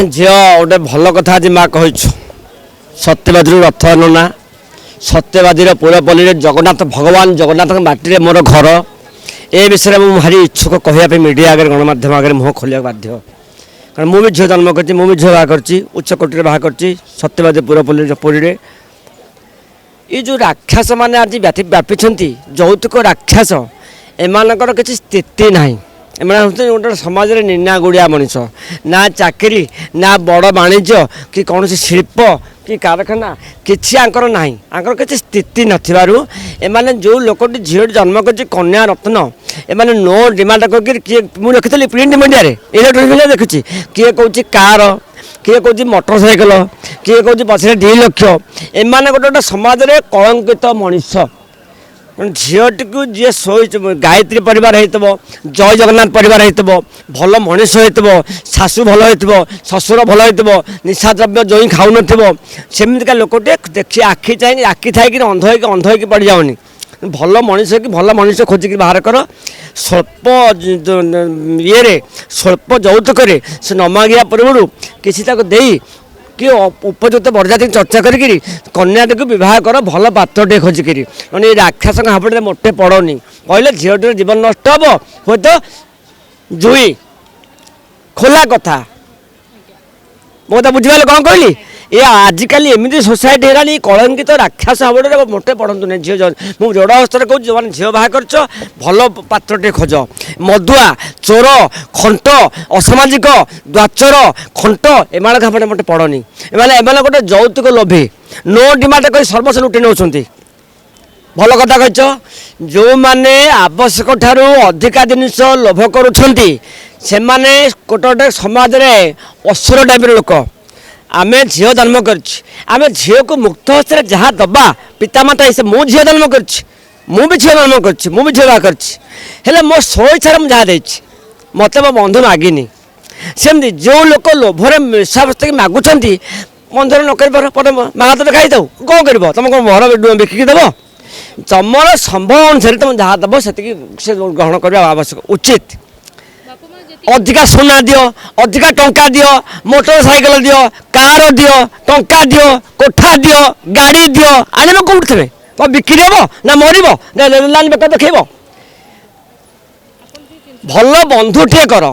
झील गोटे भल कथा आज माँ कही सत्यवादी रथ नना सत्यवादी पुरपल्ली जगन्नाथ भगवान जगन्नाथ माटी मोर घर ए विषय में भारी इच्छुक कहवाई मीडिया आगे गणमाध्यम आगे मुह खोलिया बाध्य कारण मुझे झील जन्म कर मुझे बाहा कर उच्च कोटि बाहा कर सत्यवादी पुरपल्ली पुरी ये जो राक्षस मैंने आज व्यापी यौतुक राक्षस एमानकर किसी स्थिति ना एमाने गोटे समाज में निना गुड़िया मनीष ना चाकरी ना बड़ वाणिज्य कि कौन शिल्प कि कारखाना किसी आंकर ना आंकर किसी स्थिति नथिबारु एमाने जो लोकटी झील जन्म कर कन्या रत्न एमाने नो डिमांड कर किए मुझे लिखी प्रिंट मीडिया इलेक्ट्रोनिक मीडिया देखुची किए कौन कार किए कौन मोटरसाइकेल किए कौन पछे 2 लाख एमाने गोटे गोटे समाज में कलंकित मनीष झीटी को जी शोच गायत्री परिवार हो जय जगन्नाथ परिवार हो भल मनीष हो शाशु भल हो शशुर भल हो निशा द्रव्य जो खाऊ नमतिका लोकटे देखिए आखि चाहिए आखि थी अंध हो पड़ जाऊनी भल मनीष कि भल मनीष खोजिक बाहर कर स्वल्प ये स्वल्प यौतुक से न मागिया पूर्व किसी दे कि उपयुक्त बरजाती चर्चा करी कन्याटी को बह कर भल पात्रटे खोजिकी मैंने राक्षस हापड़े मोटे पड़नी कहले झीलटी जीवन नष्ट हम हूँ तो जुई खोला कथा मत बुझे कौन कहली ये आजिकल एमती सोसाइटी है कलंकित राक्षस हाबड़े मोटे पड़तु ना झील मुझे जोड़ हस्तर कहूँ जो झील बाहा कर भल पात्रटे खोज मदुआ चोर खंट असामाजिक द्वाचर खंट एम हापड़े मोटे पड़नी एम गोटे यौतुक लोभी नो डिमांड कर सर्वस्व लुटि नौ भल कथा कह जो मैंने आवश्यक ठारू अधिका जिनिस लोभ करुँच से गोटे गोटे समाज में असुर टाइप लोक आम झील जन्म कर झील को मुक्त हस्त जहाँ दबा पितामाता से मु झील जन्म कर झील जन्म कर झील बाहा कर मो स्व इच्छा जहाँ दे मत मो बंधु मागिनी सेमती जो लोक लोभर मिशावस्थ मागुंट बंधुर न कर मागा तो खाई दो कौन कर तुम कौन घर बिकिकी दब तुम संभव अनुसार तुम जहाँ दब से ग्रहण करवा आवश्यक उचित अधिका सोना दियो अधिका टंका दियो मोटरसाइकेल दियो कार दियो टंका दियो कोठा दियो गाड़ी दियो आने कौट थे कौन बिक्री हम ना मरब लाइन बेकार देखेब भल बंधुटे कर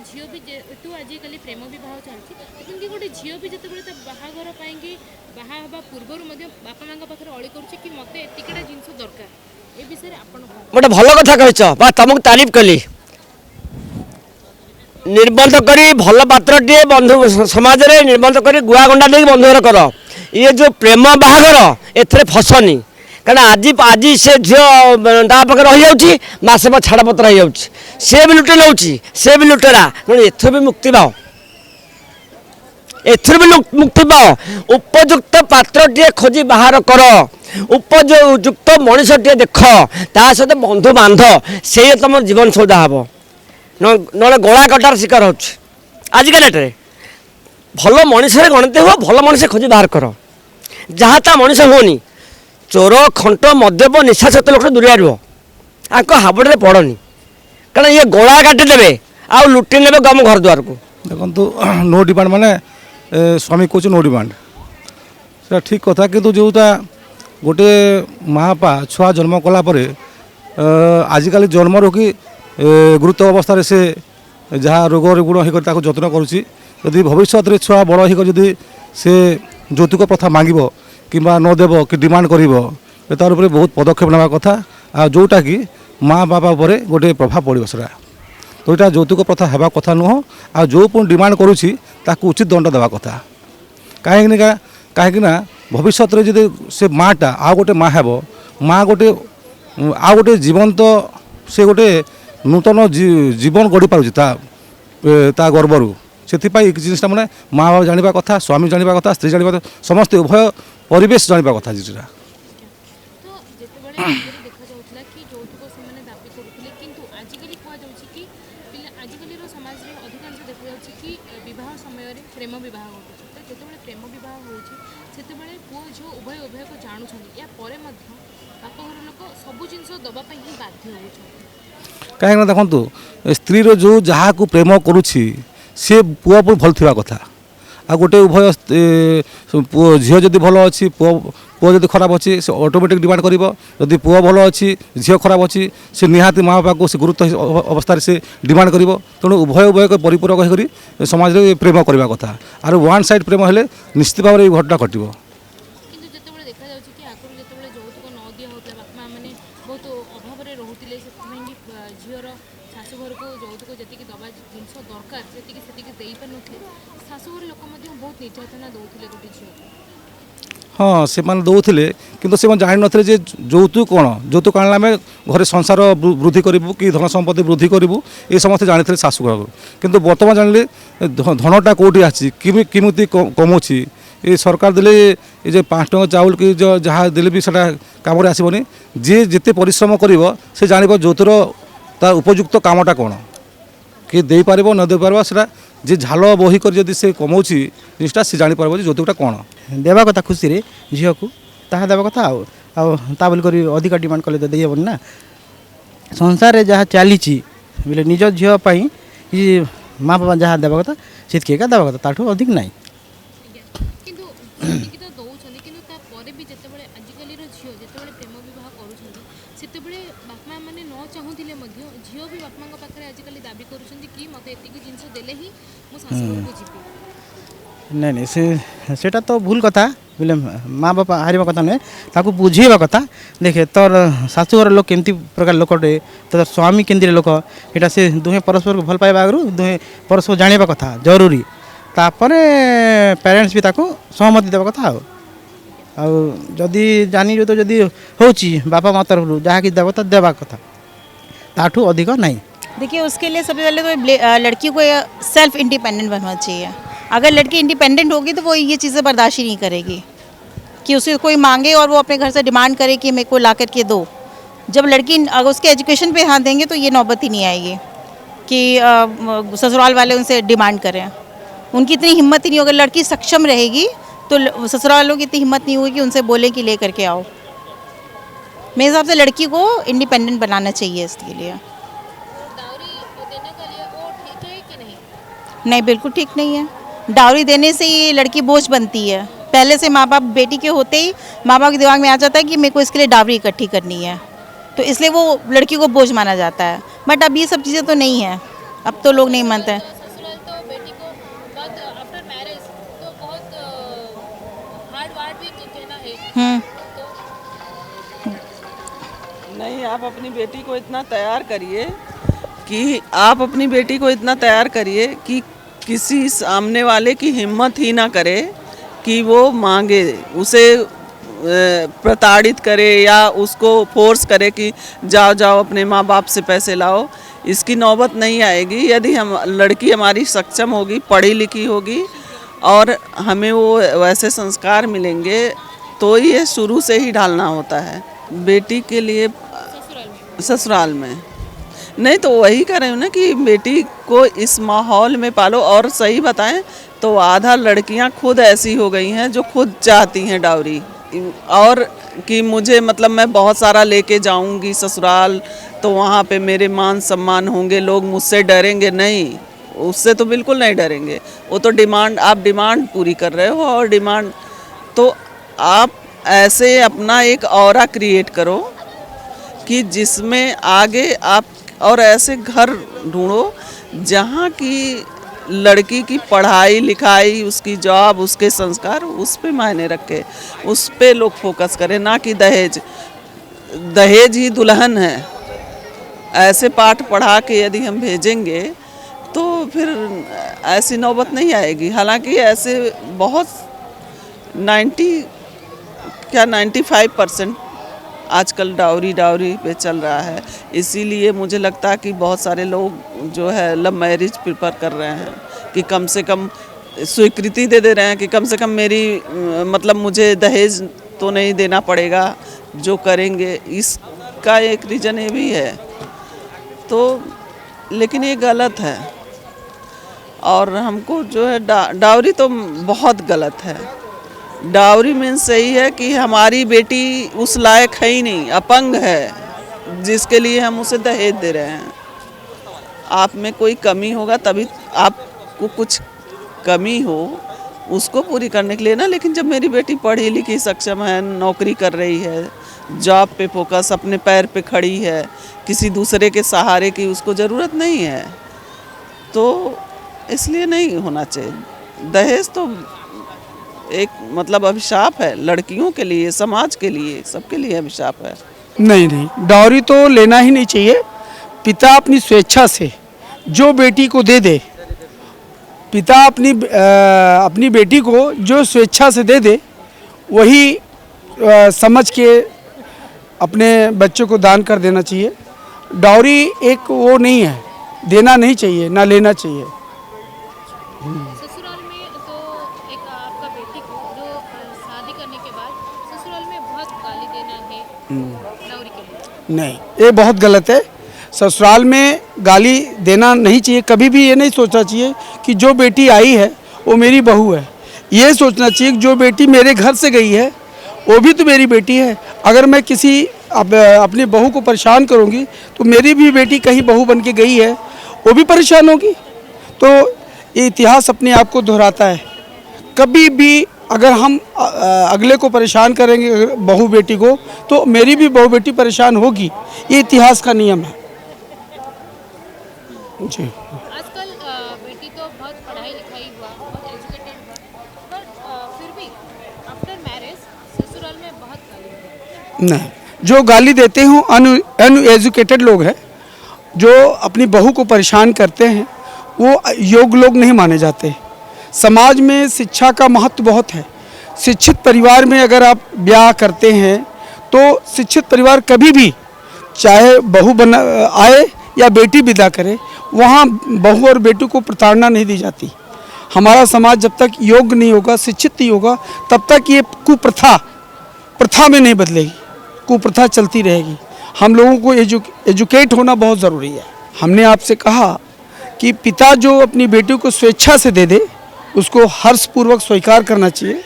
झील भी तू आजिकल प्रेम बहुत चलती लेकिन गोटे झील भी जो बाहागर बाहा पूर्वर बापा माँ पाखे अड़ी कर मत एतिकटा जिन दरकार ए विषय गोटे भल कथा कह तुमको तारीफ कली निर्बंध करी भल पात्रटे बंधु समाज में निर्बंध करी गुआ गंडा दे बंधुघर कर ये जो प्रेम बाहागर एथरे फसनी कारण आज से झील ता पाखे रही जाऊँगी मसे छाड़पत्र हो जाऊँगी सी भी लुटे नौ सी भी लुटेरा एथर भी मुक्ति पाओ एथर भी मुक्ति पाओ उपयुक्त पात्रटे खोजी बाहर कर उपयुक्त मनीषटे देख ता सहित बंधु बांध से तुम जीवन सौदा हम ना गला कटार शिकार हो आजिका डेट्रे भल मनीष गणते हुआ भल मनीष खोजी बाहर कर जहाँ ता मनीष होनी चोर खंट मद्यप निशा सहित लोक दूरिया रुह आक हाबड़े पड़नी कारण ये गला काटिदेवे आ लुटि ने गम घर द्वार को देखो नो डिमांड माने स्वामी कौच नो डिमांड से ठीक कथा किंतु जोटा गोटे माँ पा छुआ जन्म कलापर आजिकल जन्म रोकी गुरुत्व अवस्था से जहाँ रोग रुगुण होकर ताको जत्न करुच्ची यदि भविष्य में छुआ बड़ होकर जदि से यौतुक प्रथा मांग कि नदेव कि डिमांड कर तार उपरे बहुत पदक्षेप नेवा कथा आ जोटा कि माँ बापा पर गोटे प्रभाव पड़ो सेटा तो यहाँ यौतुक प्रथा हेबा कथा नुह आ जो पुणी डिमांड करुच्ची ताकू उचित दंड देवा कथा कहीं भविष्य में जब से माँटा आ गोटे माँ हेब माँ गोटे आ गोटे जीवंत से गोटे नूतन जीवन गढ़ी पारुची ता गर्वर से जिनटा मैंने माँ बाप जाना कथा स्वामी जाना कथा स्त्री जाना समस्त उभय परिवेश जाना कथा जिनटा तो जेतेबेले आगरे देखा जाउथला कि यौतुक सेमाने दाबी करुथिले किंतु आजिकाली कुआ जाउछि कि आजिकालीर समाज रे अधिकांश देखा जाउछि कि विवाह समय रे प्रेम विवाह होउछि तो जेतेबेले प्रेम विवाह होउछि सेतेबेले पुओ झियो उभय उभय को जानुछन्ति या परे मध्य बाप घर लोक सबु जिंस दबा पई ही बाध्य होउछन्ति कहीं देखु स्त्री जो जहाँ को प्रेम करुच्ची सी पुआ भल थी कथा आ गोटे उभय झील जदि भल अच्छी पुआ जब खराब अच्छी से ऑटोमेटिक डिमांड कर जदि पुआ भल अच्छी झील खराब अच्छी से निहाती माँ बापा को से गुरुत्व अवस्था से डिमांड कर तेणु उभय उभय परिपूरक होकर समाज में प्रेम करने कथा आर वन साइड प्रेम हेले निश्चित भाव में घटना घटो किंतु जेतेबेले देखा जाउछि कि आगुर जेतेबेले यौतुक न दिया होतला बापा माने बहुत अभाव रे रहुतिले सेतिमें कि झियर शाशु घर को यौतुक जेतिकी दबा जिंस दरकार सेतिकी देई पर नथले शाशु घर लोक मध्ये बहुत निर्यातना दउथिले गोटे झियो हाँ से दौले कि से जान नी जे यौतुक कौन यौतुक आने आम घर संसार वृद्धि करूँ कि धन संपत्ति वृद्धि करूँ ये समस्त जानी शाशुघर किंतु बर्तमान जानले धनटा कौटी आमती कमाऊँगी ये सरकार देले ये 5 टଙ୍କା चाउल कि जहाँ देले भी सेटा काम आसबनी जी जिते परिश्रम कर से जान यौतुर तार उपयुक्त कामटा कौन कि दे पार न दे पार से जी झाल बही कर जदि से कमाऊँगी जिनटा सी जापर यौतुकटा कौन देवा कथा खुशी रे झील को ताहा देवा कथा ता बोल कर अधिक डिमांड कले तो दे हेबनी ना संसार रे जहाँ चली बोले निज झील माँ बापा जहाँ देवा कथा से देवा कथा ताठू अधिक नाई किंतु सेतिकी तो दउछन्ति किंतु ता परे भी जेतेबेले आजिकालीर झियो जेतेबेले प्रेम विवाह करूछन्ति सेतेबेले बापा माने न चाहुथिले मध्य झियो भी बापाଙ୍କ पाखरे आजिकाली दाबी करूछन्ति कि मते एतिकी जिंस देले ही मो शाशुघर को जीबी नहीं नहीं सेटा तो भूल कथा बोले माँ बापा हारिबा कथा नुहे ताकू बुझेबा कथा देखे तोर शाशुघर लोक केमती प्रकार लोकटे तोर स्वामी केंद्र लोक एटा से दुहे परस्पर को भल पाइबा आगु दुहे परस्पर जानिबा कथा जरूरी तापर पेरेंट्स भी ताकू सहमति देवा कथा जदि जानी जो तो जदि होची बापा माँ तरफ जहाँ कि देवा देवा कथा ताठू अधिक नहीं। देखिए उसके लिए सबसे पहले तो लड़की को सेल्फ इंडिपेंडेंट बनना चाहिए। अगर लड़की इंडिपेंडेंट होगी तो वो ये चीज़ें बर्दाश्त ही नहीं करेगी कि उसे कोई मांगे और वो अपने घर से डिमांड करे कि मेरे को ला करके दो। जब लड़की अगर उसके एजुकेशन पे ध्यान देंगे तो ये नौबत ही नहीं आएगी कि ससुराल वाले उनसे डिमांड करें। उनकी इतनी हिम्मत ही नहीं होगी। लड़की सक्षम रहेगी तो ससुराल वालों की इतनी हिम्मत नहीं होगी कि उनसे बोलें कि ले करके आओ। मेरे हिसाब से लड़की को इंडिपेंडेंट बनाना चाहिए इसके लिए। डाउरी देने के लिए वो ठीक है कि नहीं? नहीं, बिल्कुल ठीक नहीं है। डाउरी देने से ही लड़की बोझ बनती है। पहले से माँ बाप बेटी के होते ही माँ बाप के दिमाग में आ जाता है कि मेरे को इसके लिए डाउरी इकट्ठी करनी है, तो इसलिए वो लड़की को बोझ माना जाता है। बट अब ये सब चीज़ें तो नहीं है, अब तो लोग नहीं मानते हैं। ससुराल तो बेटी को बाद आफ्टर मैरिज तो बहुत हार्ड वार्ड भी कहना है। नहीं, आप अपनी बेटी को इतना तैयार करिए कि आप अपनी बेटी को इतना तैयार करिए कि किसी सामने वाले की हिम्मत ही ना करे कि वो मांगे, उसे प्रताड़ित करे या उसको फोर्स करे कि जाओ जाओ अपने माँ बाप से पैसे लाओ। इसकी नौबत नहीं आएगी यदि हम लड़की हमारी सक्षम होगी, पढ़ी लिखी होगी और हमें वो वैसे संस्कार मिलेंगे तो ये शुरू से ही ढालना होता है बेटी के लिए। ससुराल में नहीं तो वही कर रही हूँ ना कि बेटी को इस माहौल में पालो। और सही बताएं तो आधा लड़कियां खुद ऐसी हो गई हैं जो खुद चाहती हैं डाउरी, और कि मुझे मतलब मैं बहुत सारा लेके जाऊंगी ससुराल तो वहाँ पे मेरे मान सम्मान होंगे, लोग मुझसे डरेंगे। नहीं, उससे तो बिल्कुल नहीं डरेंगे। वो तो डिमांड, आप डिमांड पूरी कर रहे हो और डिमांड तो आप ऐसे अपना एक ऑरा क्रिएट करो कि जिसमें आगे आप और ऐसे घर ढूंढो जहाँ की लड़की की पढ़ाई लिखाई, उसकी जॉब, उसके संस्कार, उस पे मायने रखे, उस पे लोग फोकस करें, ना कि दहेज। दहेज ही दुल्हन है। ऐसे पाठ पढ़ा के यदि हम भेजेंगे तो फिर ऐसी नौबत नहीं आएगी। हालांकि ऐसे बहुत 95% आजकल डाउरी पे चल रहा है। इसीलिए मुझे लगता है कि बहुत सारे लोग जो है लव मैरिज प्रेफर कर रहे हैं कि कम से कम स्वीकृति दे रहे हैं कि कम से कम मेरी मतलब मुझे दहेज तो नहीं देना पड़ेगा, जो करेंगे। इसका एक रीज़न ये भी है। तो लेकिन ये गलत है, और हमको जो है डाउरी तो बहुत गलत है। डाउरी मीन्स सही है कि हमारी बेटी उस लायक है ही नहीं, अपंग है, जिसके लिए हम उसे दहेज दे रहे हैं। आप में कोई कमी होगा तभी, आपको कुछ कमी हो उसको पूरी करने के लिए ना। लेकिन जब मेरी बेटी पढ़ी लिखी सक्षम है, नौकरी कर रही है, जॉब पे फोकस, अपने पैर पे खड़ी है, किसी दूसरे के सहारे की उसको ज़रूरत नहीं है, तो इसलिए नहीं होना चाहिए। दहेज तो एक मतलब अभिशाप है लड़कियों के लिए, समाज के लिए, सबके लिए अभिशाप है। नहीं नहीं, डाउरी तो लेना ही नहीं चाहिए। पिता अपनी स्वेच्छा से जो बेटी को दे दे, पिता अपनी बेटी को जो स्वेच्छा से दे दे, वही समझ के अपने बच्चों को दान कर देना चाहिए। डाउरी एक वो नहीं है, देना नहीं चाहिए, ना लेना चाहिए। ससुराल में तो एक आपका बेटी को जो शादी करने के बाद ससुराल में बहुत गाली देना है डाउरी के लिए। नहीं, ये बहुत गलत है। ससुराल में गाली देना नहीं चाहिए। कभी भी ये नहीं सोचना चाहिए कि जो बेटी आई है वो मेरी बहू है। ये सोचना चाहिए कि जो बेटी मेरे घर से गई है वो भी तो मेरी बेटी है। अगर मैं किसी अपनी बहू को परेशान करूँगी तो मेरी भी बेटी कहीं बहू बन के गई है, वो भी परेशान होगी। तो ये इतिहास अपने आप को दोहराता है। कभी भी अगर हम अगले को परेशान करेंगे, बहू बेटी को, तो मेरी भी बहू बेटी परेशान होगी। ये इतिहास का नियम है जी। आजकल बेटी तो बहुत पढ़ाई लिखाई हुआ, बहुत एजुकेटेड हुआ, पर फिर भी आफ्टर मैरिज ससुराल में बहुत गाली देते हैं। नहीं, जो गाली देते हो अनएजुकेटेड लोग हैं, जो अपनी बहू को परेशान करते हैं, वो योग्य लोग नहीं माने जाते। समाज में शिक्षा का महत्व बहुत है। शिक्षित परिवार में अगर आप ब्याह करते हैं तो शिक्षित परिवार कभी भी, चाहे बहू बना आए या बेटी विदा करे, वहाँ बहू और बेटी को प्रताड़ना नहीं दी जाती। हमारा समाज जब तक योग्य नहीं होगा, शिक्षित नहीं होगा, तब तक ये प्रथा में नहीं बदलेगी, कुप्रथा चलती रहेगी। हम लोगों को एजुकेट होना बहुत ज़रूरी है। हमने आपसे कहा कि पिता जो अपनी बेटी को स्वेच्छा से दे दे, उसको हर्षपूर्वक स्वीकार करना चाहिए,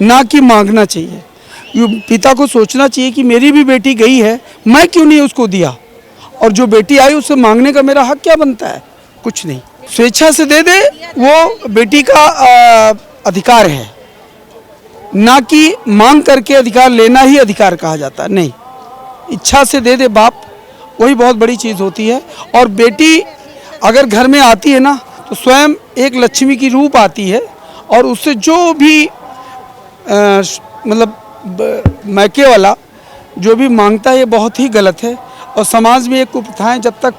ना कि मांगना चाहिए। पिता को सोचना चाहिए कि मेरी भी बेटी गई है, मैं क्यों नहीं उसको दिया, और जो बेटी आई उससे मांगने का मेरा हक क्या बनता है? कुछ नहीं। स्वेच्छा से दे दे, वो बेटी का अधिकार है, ना कि मांग करके अधिकार लेना ही अधिकार कहा जाता है। नहीं, इच्छा से दे दे बाप, वही बहुत बड़ी चीज़ होती है। और बेटी अगर घर में आती है ना, तो स्वयं एक लक्ष्मी की रूप आती है, और उससे जो भी मतलब मैके वाला जो भी मांगता है, ये बहुत ही गलत है। और समाज में एक कुप्रथाएं जब तक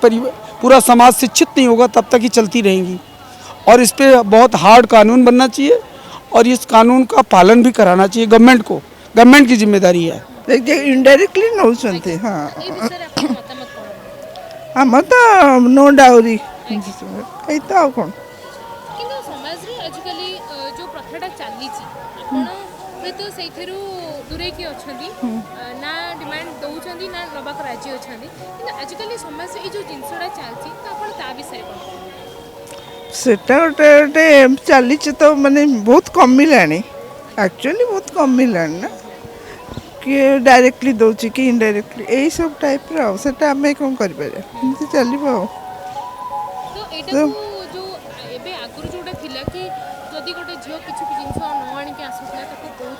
पूरा समाज शिक्षित नहीं होगा तब तक ही चलती रहेंगी। और इस पे बहुत हार्ड कानून बनना चाहिए, और इस कानून का पालन भी कराना चाहिए गवर्नमेंट को। गवर्नमेंट की जिम्मेदारी है। इनडायरेक्टली नौଛନ୍ତି हाँ এই বিষয়ে আপনার মতামত কଣ? আমার তো নো ডাউরি এই তো ଆଉ କ'ଣ। କିନ୍ତୁ ସମାଜରେ ଆଜିକାଲି ଯେଉଁ ପ୍ରଥାଟା ଚାଲିଛି, ଆପଣ ହୁଏତ ସେଇଥିରୁ ଦୂରେଇକି ଅଛନ୍ତି, ନା ଡିମାଣ୍ଡ ଦେଉଛନ୍ତି ନା ନେବାକୁ ରାଜି ଅଛନ୍ତି, କିନ୍ତୁ ଆଜିକାଲି ସମାଜରେ ଏଇ ଯେଉଁ ଜିନିଷଟା ଚାଲିଛି, ତ ଆପଣ ତା ବିଷୟରେ କ'ଣ କହିବେ? ସେଟା ଗୋଟେ ଚାଲିଛି ତ, ମାନେ ବହୁତ କମିଲାଣି, ଆକ୍ଚୁଆଲି ବହୁତ କମିଲାଣି ନା। କିଏ ଡାଇରେକ୍ଟଲି ଦେଉଛି କି ଇନଡାଇରେକ୍ଟଲି, ଏଇସବୁ ଟାଇପ୍ର ଆଉ। ସେଟା ଆମେ କ'ଣ କରିପାରିବା, ଏମିତି ଚାଲିବ ଆଉ। ତ ଏଇଟାକୁ ଯେଉଁ ଏବେ ଆଗରୁ ଯେଉଁଟା ଥିଲା କି ଯଦି ଗୋଟେ ଝିଅ କିଛି ବି ଜିନିଷ ନ ଆଣିକି ଆସୁଥିଲା ତାକୁ ବହୁତ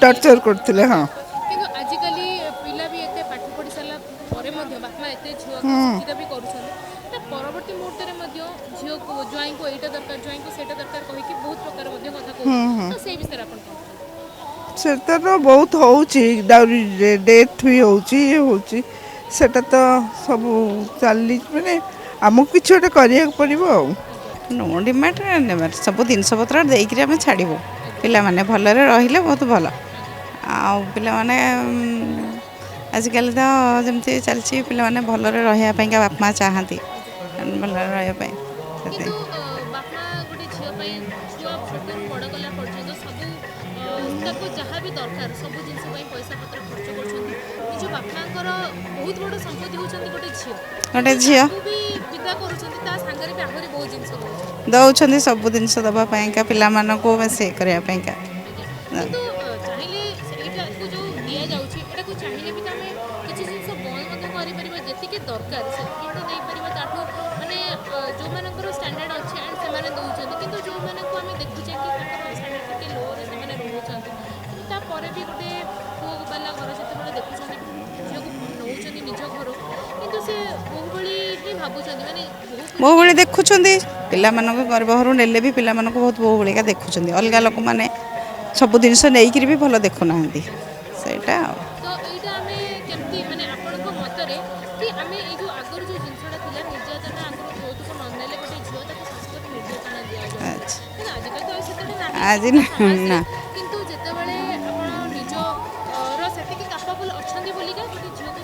ଟର୍ଚର କରୁଥିଲେ। ହଁ, କିନ୍ତୁ ଆଜିକାଲି ପିଲା ବି ଏତେ ପାଠ ପଢ଼ି ସାରିଲା ପରେ ମଧ୍ୟ ବାପା ଏତେ ଝିଅ ସୁବିଧା ବି କରୁଛନ୍ତି, ତା ପରବର୍ତ୍ତୀ ମୁହୂର୍ତ୍ତରେ ମଧ୍ୟ झील को ज्वाई को एटा दरकार ज्वाई को सेटा दरकार कहि कि बहुत प्रकार मध्ये कथा कहू तो से विषय अपन सेटा तो बहुत होउची डाउरी डेथ भी होउची ये होउची सेटा तो सब चली माने आमको किछ गोटे करिया पड़िबो आ नो डिमांड सब जिनस पत्र देकर आम छाड़ू पिला माने भलरे रहिले बहुत भल आ पिला माने आजिकल तो जमती चलती पिला माने भलरे रहिया पई का बाप मां चाहती भलरे रहिया पई किंतु बापा गोटे झील पई छुआ छोट बड़ कला पर्यंत सब ताको जहाँ भी दरकार सब जिनस पई पैसा पत्र खर्च करछन निज बापांकर बहुत बड़ संपत्ति होछन गोटे झील भी विदा करूछन ता संगरे भी आहुरी बहुत जिनस दौरान सब जिनस दवापाई पिला मानक से करने किंतु चाहिले एटा को जो दिया जाउछि एटा को चाहिले भी तमे किछि जिनस बंद मते करि परिबा जेतिके दरकार सेतिके तो देई परिबा ताठो माने जो मानकर स्टैंडर्ड अछि एंड से माने दउछन किंतु जो माने को हमें देखुछे कि ताकर स्टैंडर्ड के लो रे से माने रहउछन ता परे भी गोटे पुओ बाला घर जते बळे देखुछन जो को नउछन निज घर किंतु से बहुबळी ही भाबुछन माने बहु देखुं पिला गर्भ घर नेले भी पिला बहुत बहु भाया देखुं अलग लोक मैंने सब जिन नहीं भी भल देखुना सेटा तो एटा हमें केमती माने आपनको मतरे कि हमें ए जो आगर जो जिनसडा थिला निर्यातना आगर बहुत को ननेले गोटे झियो ताको संस्कृत निर्यातना दिया जाय अच्छा आजकल तो सेटा आज ना किंतु जेतेबेले आपण निज रो सेति कि कैपेबल अछंदी बोली का गोटे झियो को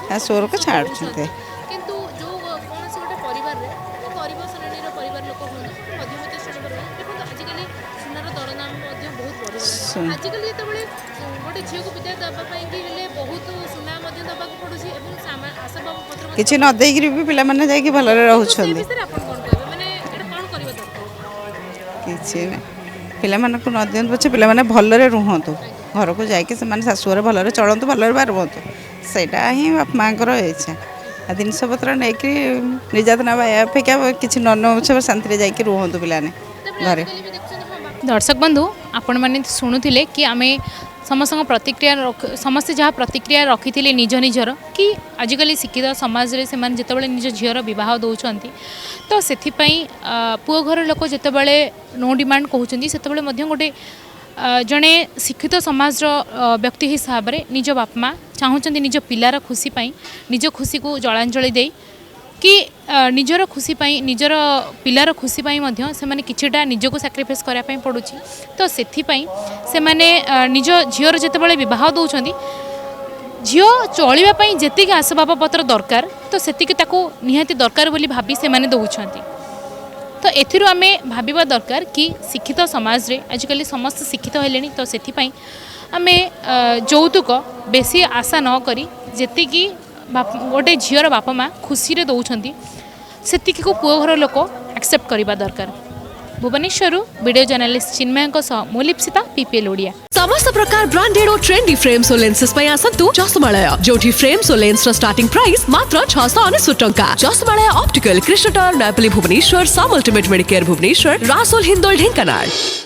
शाशुर को छाड़छते किंतु जो कोन से गोटे परिवार रे गरीब श्रेणीर परिवार लोक होन मध्यमत श्रेणीर देखो आजकल सुनार दर दाम मध्ये बहुत बढ़ी आजकल जेतेबेले गोटे झियो को विद्या दबा पई कि हेले बहुत सुना मध्ये दबा को पडुसी एवं आसबाब पत्र किछि न देइकरी भी पिला माने जाई कि भलरे रहउछन सर अपन कोन कहबे माने एटा कोन करबा दरकार किछि ना पिला माने को न देन पछे पिला माने भलरे रहंतु घर को जाई कि से माने शाशुर भलरे चलंतु भलरे बारबंतु सेटा ही बाप मांकर इच्छा आ जिनस पत्र नहीं निर्यातना अपेक्षा किसी न शांति जाकि रुहतु पिलाने घरे दर्शक बंधु आपण मैंने शुणुले कि आम समस्त प्रतिक्रिया समस्ते जहाँ प्रतिक्रिया रखी थे निज निजर कि आजिकल शिक्षित समाज रे से जितेबाला निज झीर बह दौरान तो से पुओ घर लोक जितेबाला नो डिमांड कहते से गोटे जड़े शिक्षित समाज व्यक्ति हिसाब से निज बाप माँ चाहूँगी निज पिलार खुशी पाई निज खुशी को जलांजलि दे कि निजर खुशी पाई निजर पिलार खुशी पाई मध्य से माने किछिटा निजको सैक्रिफाइस करा पई पड़ुछि तो सेथि पाई से माने निज झियर जेतेबेले विवाह दउछंदी झियो चलिबा पई जेतिके आसबाब पत्र दरकार तो सेतिके ताको निहाती दरकार बोली भाबी से माने दउछंती तो एथिरु आमे भाबिबा दरकार कि शिक्षित समाज रे आजिकली समस्त शिक्षित हेलेनी तो सेथि पाई आमे यौतुक बेसी आशा न करी जेतिकी गोटे झीर बापा माँ खुशी रे दौरान से पुओ घर लोक एक्सेप्ट करने दरकार। भुवनेश्वर वीडियो जर्नलिस्ट चिन्मय मु लिप्सिता पीपीएल ओडिया। समस्त प्रकार ब्रांडेड और ट्रेंडी फ्रेम्स और लेंसेस पे आसतु चश्मालय जोठी फ्रेम्स और लेंस स्टार्टिंग प्राइस मात्र 699 टंका। चश्मालय ऑप्टिकल कृष्णटार नैपली भुवनेश्वर साम अल्टिमेट मेडिकेयर भुवनेश्वर रासोल हिंदोल ढेंकानाल।